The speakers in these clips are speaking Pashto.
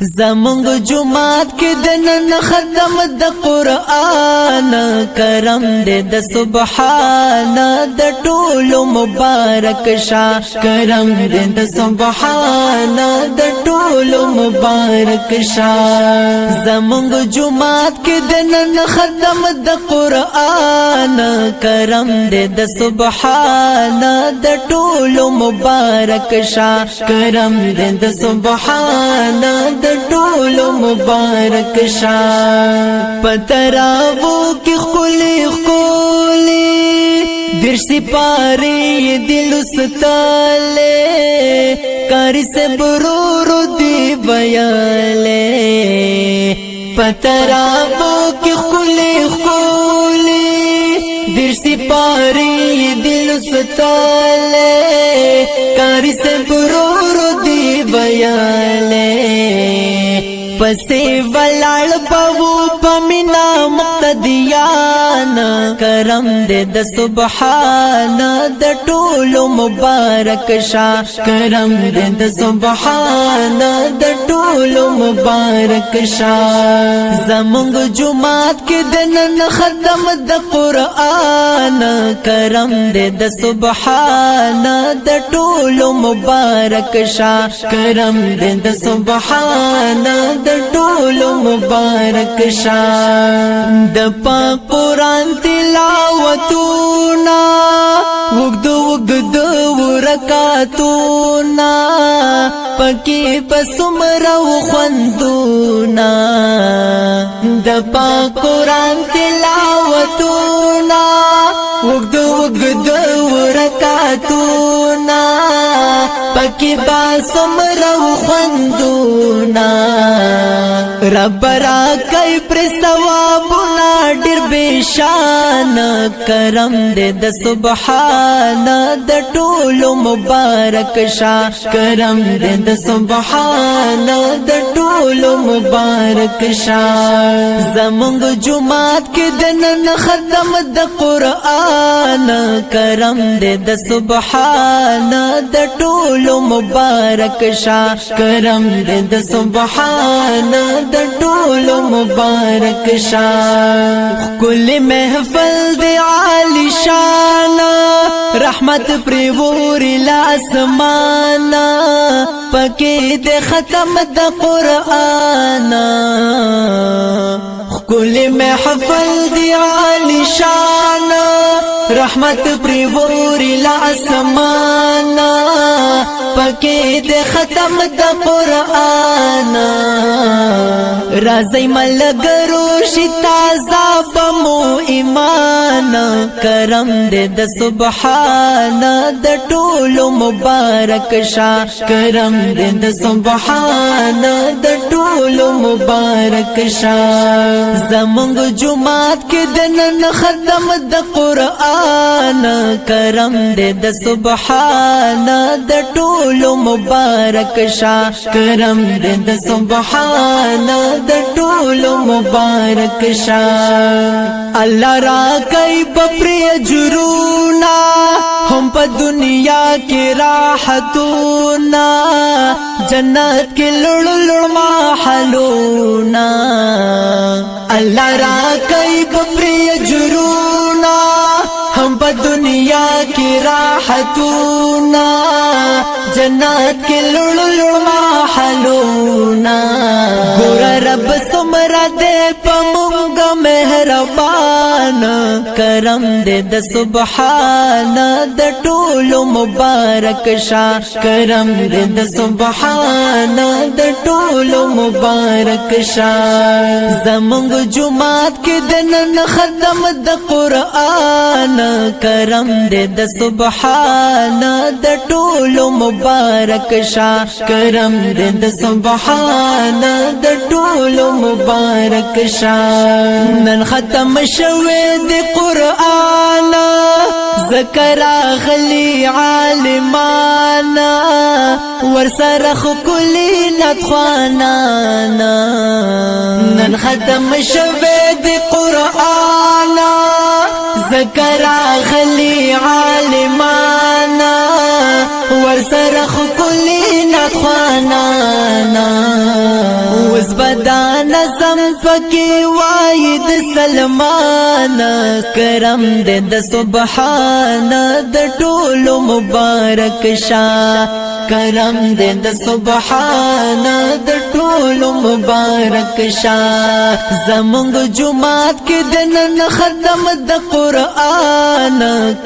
زمونږ جمعات کې د نن ختم د قرآن کرم دې د سبحان د ټولو مبارک شا کرم دې د سبحان د ټولو مبارک شا زمونږ جمعات کې د نن ختم د قرآن کرم دې د سبحان د ټولو مبارک شا کرم دې د سبحان د ټولو مبارک شا پتراو کی خلی خلی درسی پاری دل ستالے کاری سے برورو دی بیالے پتراو کی خلی خلی درسی پاری دل ستالے کاری سے برورو دی بیالے پسے ولال پاو پمینا مقتدیان کرم دے د سبحان د ټولو مبارک شا کرم دے د سبحان د ټولو مبارک شا زمونږ جمعات کې د نن ختم د قرآن کرم دے د سبحان د ټولو مبارک شا کرم دے د سبحان د ټولو مبارک شا د پاک قرآن تلاوتونا وګدو وګدو ورکاتونا پکې پسمرو خوندونا د پاک قرآن تلاوتونا وګدو وګدو ورکاتونا پکې پسمرو خوندونا رب را کئی پر ثوابنا ډیر بشان کرم دے د سبحان د ټولو مبارک شا کرم دے د سبحان د ټولو مبارک شا زمونږ جمعات کې د نن ختم د قرآن کرم دے د سبحان د ټولو مبارک شا کرم دے د سبحان د ټولو مبارک شا کل محفل دی عالی شان رحمت پریور لاسمان پکې د ختم د قرآن کل محفل دی عالی شان رحمت پریور لاسمان پکې د ختم د قرآن رازی ملګرو شي تازه بمو ایمان کرم دې د سبحان د ټولو مبارک شا کرم دې د سبحان د ټولو مبارک شا زمونږ جمعات کې د نن ختم د قرآن کرم دې د سبحان د ټولو مبارک شا کرم دې د سبحان د ټولو مبارک شا الله را کوي بپری جرونا هم په دنیا کې راحتونا جنت کې لړ لړ محلونا الله را کوي بپری جرونا هم په دنیا کې راحتونا جنت کې لړ لړ محلونا ګور رب سمرا دې پمږ مهربان کرم دې د سبحان د ټولو مبارک شا کرم دې د سبحان د ټولو مبارک شا زمونږ جمعات کې د نن ختم د قرآن کرم دې د سبحان د ټولو مبارک شا کرم دې د سبحان د ټولو مبارک شا نن ختم شوه د قرآن ذکر اغلی عالمان ورسره خلی نتخوانانا نن ختم شوه د قرآن ذکر اغلی عالمان ورسره خلی نتخوانانا بدا نظم پکی واید سلمان کرم دے د سبحان د ټولو مبارک شاه کرم دے د سبحان د ټولو مبارک شاه زمونږ جمعات کې د نن ختم د قرآن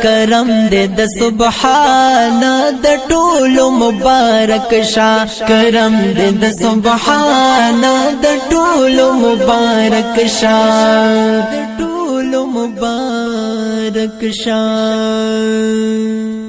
کرم دے د سبحان د ټولو مبارک شاه کرم دے د سبحان د ټولو مبارک شاه د ټولو مبارک شاه